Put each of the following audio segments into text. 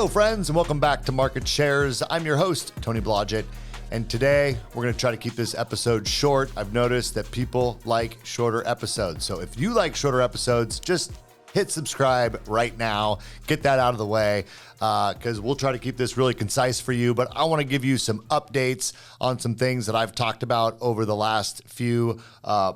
Hello, friends, and welcome back to Market Shares. I'm your host, Tony Blodgett, and today we're going to try to keep this episode short. I've noticed that people like shorter episodes, so if you like shorter episodes, just hit subscribe right now. Get that out of the way because we'll try to keep this really concise for you. But I want to give you some updates on some things that I've talked about over the last few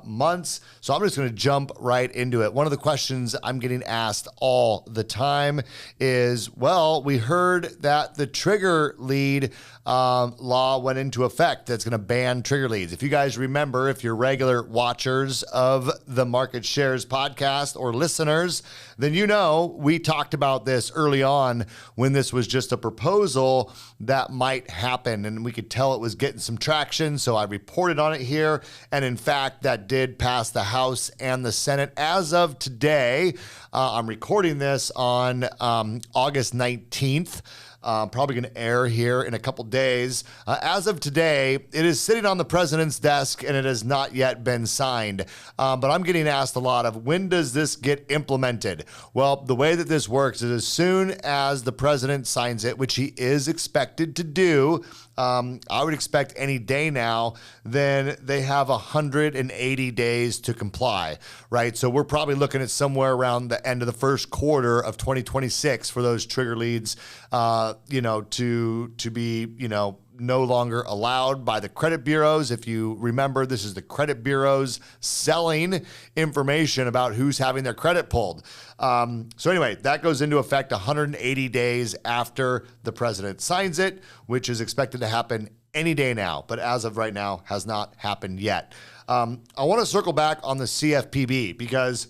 months. So I'm just going to jump right into it. One of the questions I'm getting asked all the time is, well, we heard that the trigger lead law went into effect. That's going to ban trigger leads. If you guys remember, if you're regular watchers of the Market Shares podcast or listeners, then you know we talked about this early on when this was just a proposal that might happen, and we could tell it was getting some traction, so I reported on it here, and in fact, that did pass the House and the Senate. As of today, I'm recording this on August 19th. Probably going to air here in a couple days. As of today, it is sitting on the president's desk and it has not yet been signed. But I'm getting asked a lot of, when does this get implemented? Well, the way that this works is as soon as the president signs it, which he is expected to do, I would expect any day now, then they have 180 days to comply, right? So we're probably looking at somewhere around the end of the first quarter of 2026 for those trigger leads, to be, no longer allowed by the credit bureaus. If you remember, this is the credit bureaus selling information about who's having their credit pulled. So anyway, that goes into effect 180 days after the president signs it, which is expected to happen any day now, but as of right now has not happened yet. I want to circle back on the CFPB because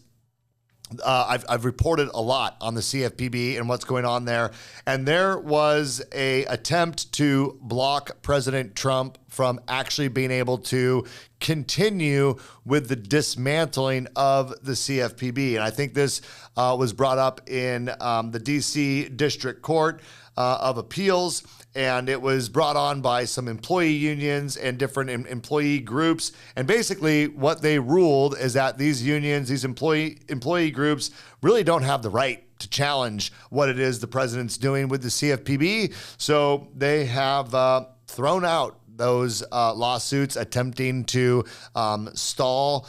I've reported a lot on the CFPB and what's going on there. And there was a attempt to block President Trump from actually being able to continue with the dismantling of the CFPB. And I think this was brought up in the DC District Court of Appeals, and it was brought on by some employee unions and different employee groups. And basically what they ruled is that these unions, these employee groups really don't have the right to challenge what it is the president's doing with the CFPB. So they have thrown out those lawsuits attempting to stall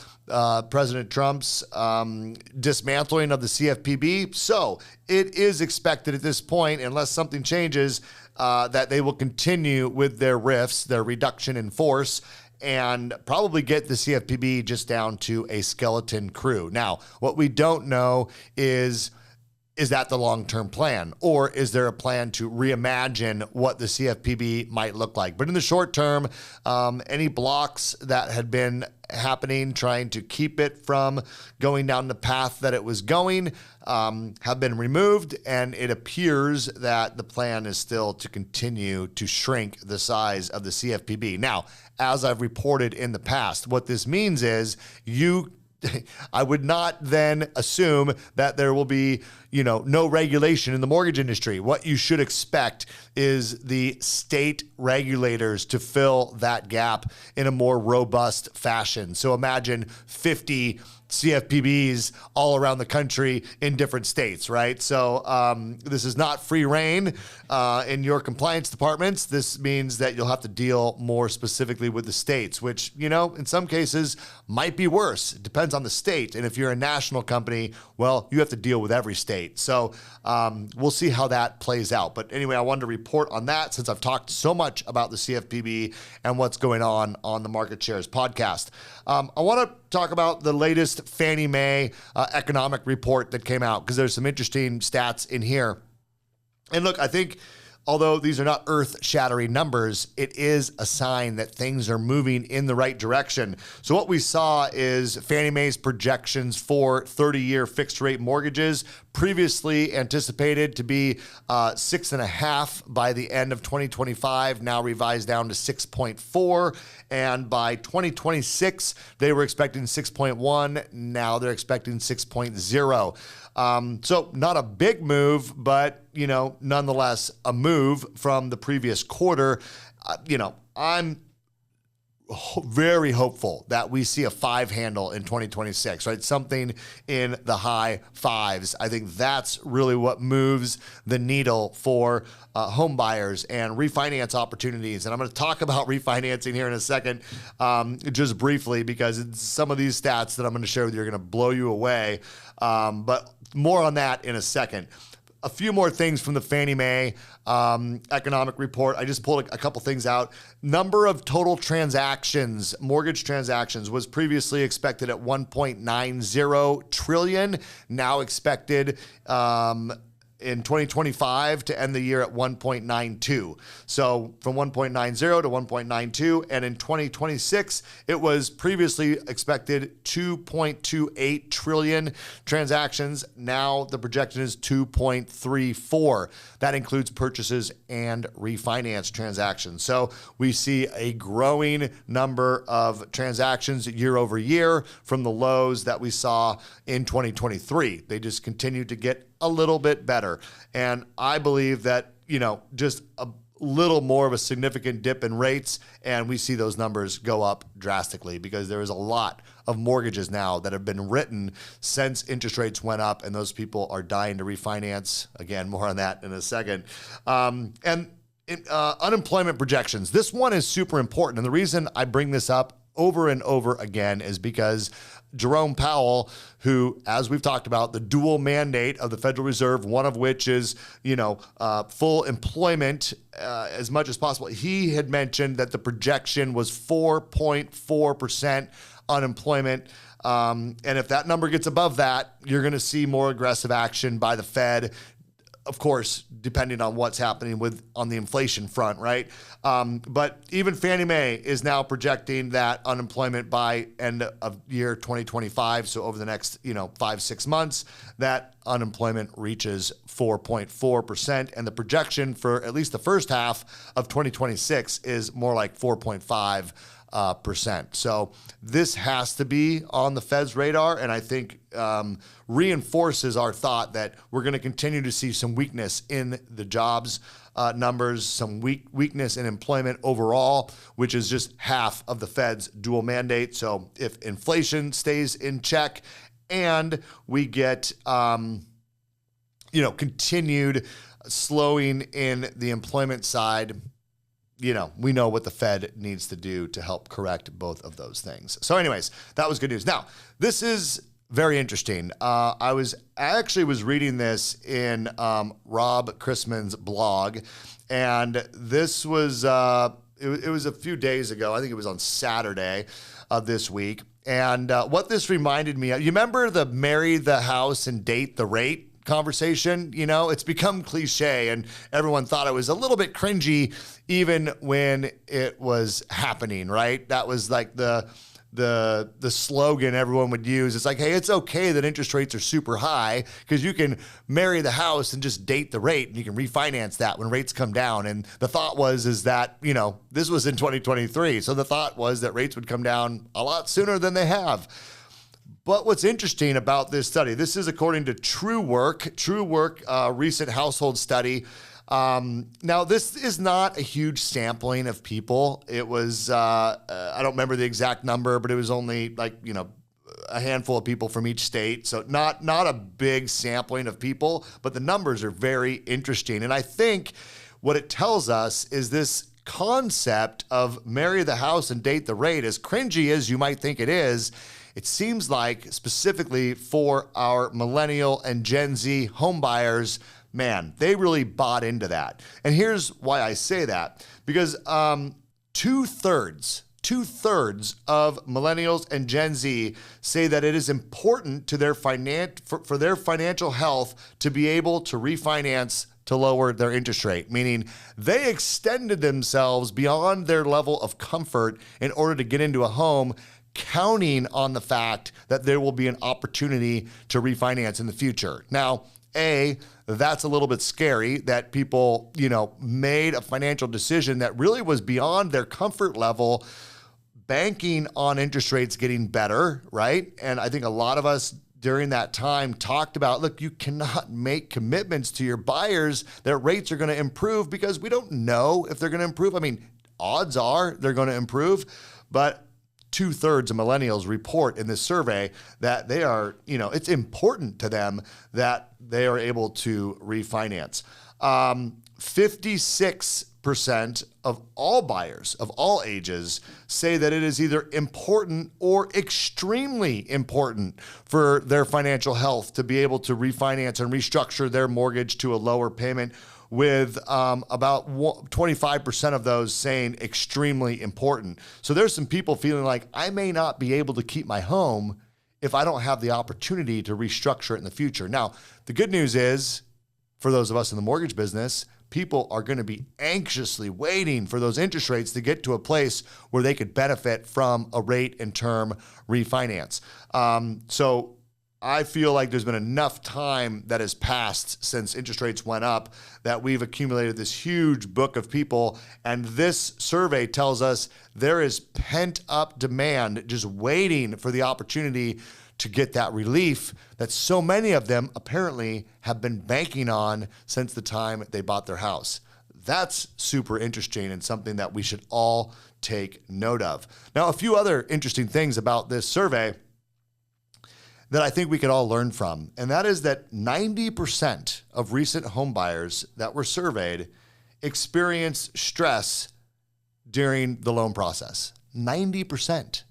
President Trump's dismantling of the CFPB. So it is expected at this point, unless something changes, that they will continue with their RIFs, their reduction in force, and probably get the CFPB just down to a skeleton crew. Now, what we don't know is that the long-term plan, or is there a plan to reimagine what the CFPB might look like? But in the short term, any blocks that had been happening, trying to keep it from going down the path that it was going, have been removed, and it appears that the plan is still to continue to shrink the size of the CFPB. Now, as I've reported in the past, what this means is I would not then assume that there will be, no regulation in the mortgage industry. What you should expect is the state regulators to fill that gap in a more robust fashion. So imagine 50 CFPBs all around the country in different states, right? So this is not free reign in your compliance departments. This means that you'll have to deal more specifically with the states, which, in some cases might be worse. It depends on the state. And if you're a national company, well, you have to deal with every state. So we'll see how that plays out. But anyway, I wanted to report on that since I've talked so much about the CFPB and what's going on the Market Shares podcast. I want to talk about the latest Fannie Mae economic report that came out, because there's some interesting stats in here. And look, I think although these are not earth-shattering numbers, it is a sign that things are moving in the right direction. So what we saw is Fannie Mae's projections for 30-year fixed-rate mortgages, previously anticipated to be 6.5 by the end of 2025, now revised down to 6.4. And by 2026, they were expecting 6.1. Now they're expecting 6.0. So not a big move, but, nonetheless a move from the previous quarter. I'm very hopeful that we see a 5 handle in 2026, right? Something in the high 5s. I think that's really what moves the needle for home buyers and refinance opportunities. And I'm going to talk about refinancing here in a second, just briefly, because some of these stats that I'm going to share with you are going to blow you away. But more on that in a second. A few more things from the Fannie Mae economic report. I just pulled a couple things out. Number of total transactions, mortgage transactions, was previously expected at 1.90 trillion. Now expected in 2025 to end the year at 1.92. So from 1.90 to 1.92. And in 2026, it was previously expected 2.28 trillion transactions. Now the projection is 2.34. That includes purchases and refinance transactions. So we see a growing number of transactions year over year from the lows that we saw in 2023. They just continue to get a little bit better. And I believe that, just a little more of a significant dip in rates, and we see those numbers go up drastically because there is a lot of mortgages now that have been written since interest rates went up, and those people are dying to refinance. Again, more on that in a second. Unemployment projections. This one is super important. And the reason I bring this up over and over again is because Jerome Powell, who, as we've talked about, the dual mandate of the Federal Reserve, one of which is, full employment as much as possible. He had mentioned that the projection was 4.4% unemployment. And if that number gets above that, you're going to see more aggressive action by the Fed. Of course, depending on what's happening on the inflation front, right? But even Fannie Mae is now projecting that unemployment by end of year 2025, so over the next 5-6 months, that unemployment reaches 4.4%, and the projection for at least the first half of 2026 is more like 4.5%. So this has to be on the Fed's radar, and I think reinforces our thought that we're going to continue to see some weakness in the jobs numbers, some weakness in employment overall, which is just half of the Fed's dual mandate. So if inflation stays in check and we get continued slowing in the employment side, we know what the Fed needs to do to help correct both of those things. So anyways, that was good news. Now, this is very interesting. I actually was reading this in Rob Chrisman's blog, and this was, it was a few days ago. I think it was on Saturday of this week. And what this reminded me of, you remember the marry the house and date the rate conversation? It's become cliche, and everyone thought it was a little bit cringy even when it was happening, right? That was like the slogan everyone would use. It's like, hey, it's okay that interest rates are super high because you can marry the house and just date the rate, and you can refinance that when rates come down. And the thought is that, this was in 2023. So the thought was that rates would come down a lot sooner than they have. But what's interesting about this study, this is according to True Work, recent household study. Now, this is not a huge sampling of people. It was, I don't remember the exact number, but it was only a handful of people from each state. So not a big sampling of people, but the numbers are very interesting. And I think what it tells us is this concept of marry the house and date the rate, as cringy as you might think it is, it seems like specifically for our millennial and Gen Z home buyers, man, they really bought into that. And here's why I say that, because two-thirds of millennials and Gen Z say that it is important to for their financial health to be able to refinance to lower their interest rate, meaning they extended themselves beyond their level of comfort in order to get into a home, counting on the fact that there will be an opportunity to refinance in the future. Now, that's a little bit scary that people, made a financial decision that really was beyond their comfort level, banking on interest rates getting better, right? And I think a lot of us during that time talked about, look, you cannot make commitments to your buyers that rates are going to improve because we don't know if they're going to improve. I mean, odds are they're going to improve, but 2/3 of millennials report in this survey that they are, it's important to them that they are able to refinance. 56% of all buyers of all ages say that it is either important or extremely important for their financial health to be able to refinance and restructure their mortgage to a lower payment, with about 25% of those saying extremely important. So there's some people feeling like I may not be able to keep my home if I don't have the opportunity to restructure it in the future. Now, the good news is, for those of us in the mortgage business, people are going to be anxiously waiting for those interest rates to get to a place where they could benefit from a rate and term refinance. So I feel like there's been enough time that has passed since interest rates went up that we've accumulated this huge book of people. And this survey tells us there is pent up demand just waiting for the opportunity to get that relief that so many of them apparently have been banking on since the time they bought their house. That's super interesting and something that we should all take note of. Now, a few other interesting things about this survey that I think we could all learn from, and that is that 90% of recent home buyers that were surveyed experienced stress during the loan process. 90%.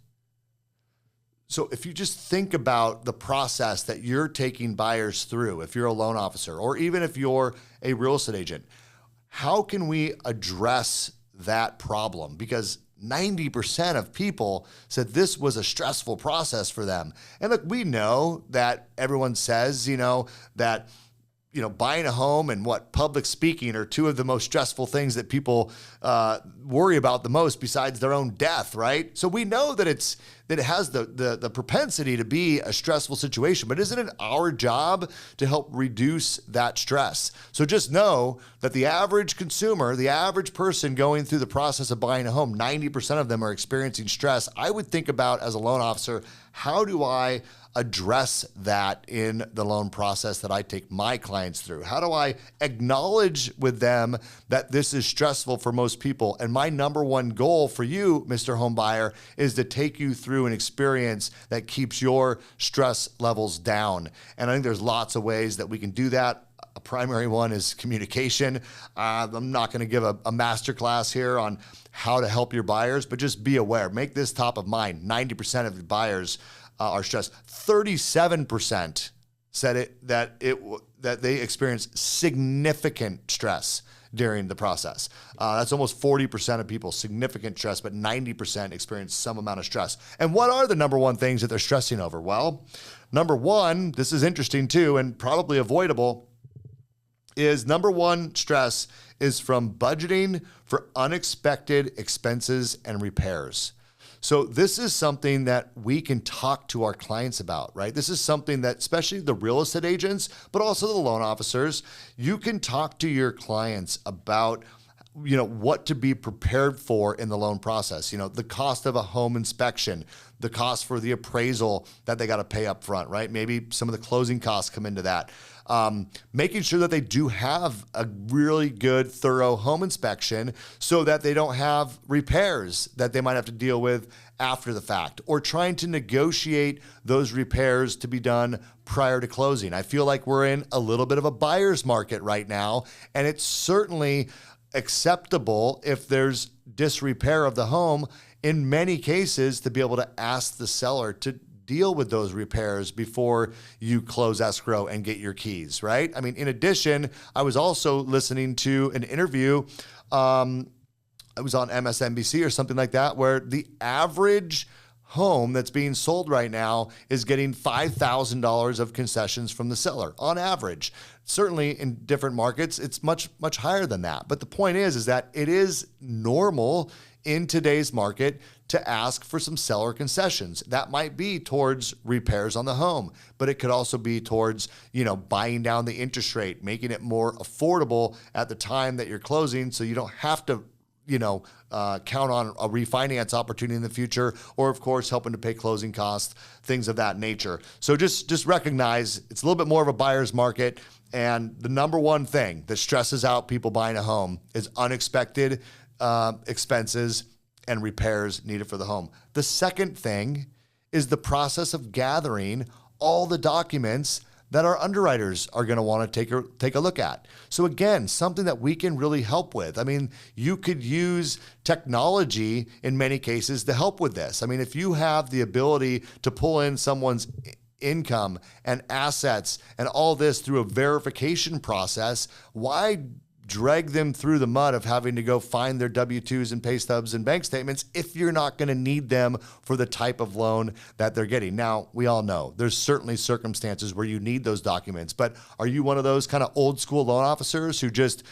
So if you just think about the process that you're taking buyers through, if you're a loan officer, or even if you're a real estate agent, how can we address that problem? Because 90% of people said this was a stressful process for them. And look, we know that everyone says, that buying a home and public speaking are two of the most stressful things that people worry about the most besides their own death, right? So we know that it has the propensity to be a stressful situation, but isn't it our job to help reduce that stress? So just know that the average consumer, the average person going through the process of buying a home, 90% of them are experiencing stress. I would think about, as a loan officer, how do I address that in the loan process that I take my clients through? How do I acknowledge with them that this is stressful for most people? And my number one goal for you, Mr. Homebuyer, is to take you through an experience that keeps your stress levels down. And I think there's lots of ways that we can do that. A primary one is communication. I'm not going to give a masterclass here on how to help your buyers, but just be aware. Make this top of mind. 90% of the buyers are stressed. 37% said that they experienced significant stress during the process. That's almost 40% of people, significant stress, but 90% experience some amount of stress. And what are the number one things that they're stressing over? Well, number one, this is interesting too, and probably avoidable, is number one stress is from budgeting for unexpected expenses and repairs. So this is something that we can talk to our clients about, right? This is something that, especially the real estate agents, but also the loan officers, you can talk to your clients about, what to be prepared for in the loan process. The cost of a home inspection, the cost for the appraisal that they got to pay up front, right? Maybe some of the closing costs come into that. Making sure that they do have a really good, thorough home inspection so that they don't have repairs that they might have to deal with after the fact, or trying to negotiate those repairs to be done prior to closing. I feel like we're in a little bit of a buyer's market right now, and it's certainly acceptable if there's disrepair of the home, in many cases, to be able to ask the seller to deal with those repairs before you close escrow and get your keys, right? I mean, in addition, I was also listening to an interview, it was on MSNBC or something like that, where the average home that's being sold right now is getting $5,000 of concessions from the seller on average. Certainly in different markets, it's much, much higher than that. But the point is that it is normal in today's market to ask for some seller concessions. That might be towards repairs on the home, but it could also be towards, buying down the interest rate, making it more affordable at the time that you're closing, so you don't have to, count on a refinance opportunity in the future, or of course, helping to pay closing costs, things of that nature. So just recognize it's a little bit more of a buyer's market. And the number one thing that stresses out people buying a home is unexpected expenses and repairs needed for the home. The second thing is the process of gathering all the documents that our underwriters are going to want to take a look at. So again, something that we can really help with. I mean, you could use technology in many cases to help with this. I mean, if you have the ability to pull in someone's income and assets and all this through a verification process, why drag them through the mud of having to go find their W-2s and pay stubs and bank statements if you're not going to need them for the type of loan that they're getting? Now, we all know there's certainly circumstances where you need those documents, but are you one of those kind of old school loan officers who just,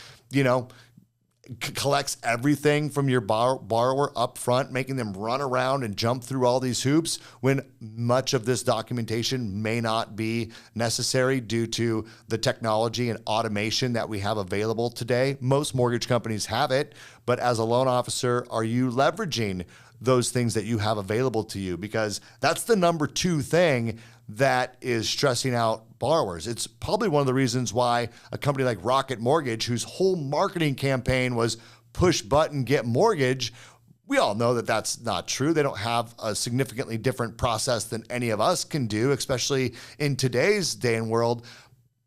collects everything from your borrower up front, making them run around and jump through all these hoops when much of this documentation may not be necessary due to the technology and automation that we have available today? Most mortgage companies have it, but as a loan officer, are you leveraging those things that you have available to you? Because that's the number two thing that is stressing out borrowers. It's probably one of the reasons why a company like Rocket Mortgage, whose whole marketing campaign was push button, get mortgage, we all know that that's not true. They don't have a significantly different process than any of us can do, especially in today's day and world.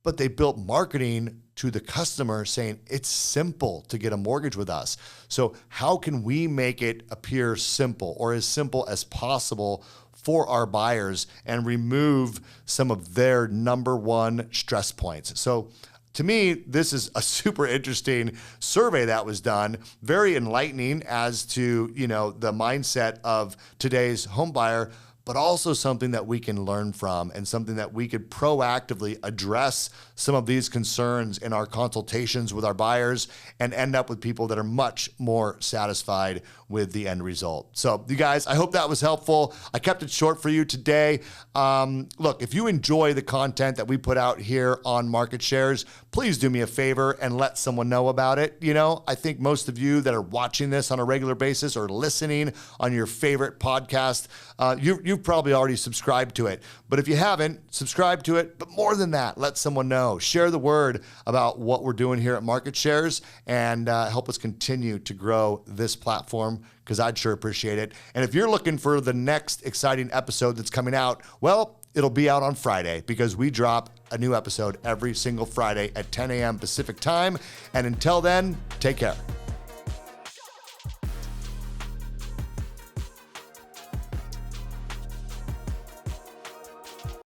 But they built marketing to the customer saying it's simple to get a mortgage with us. So how can we make it appear simple, or as simple as possible for our buyers, and remove some of their number one stress points? So to me, this is a super interesting survey that was done, very enlightening as to, the mindset of today's home buyer, but also something that we can learn from and something that we could proactively address some of these concerns in our consultations with our buyers and end up with people that are much more satisfied with the end result. So you guys, I hope that was helpful. I kept it short for you today. Look, if you enjoy the content that we put out here on Market Shares, please do me a favor and let someone know about it. I think most of you that are watching this on a regular basis or listening on your favorite podcast, you've probably already subscribed to it. But if you haven't, subscribe to it. But more than that, let someone know. Share the word about what we're doing here at Market Shares and help us continue to grow this platform, because I'd sure appreciate it. And if you're looking for the next exciting episode that's coming out, well, it'll be out on Friday, because we drop a new episode every single Friday at 10 a.m. Pacific time. And until then, take care.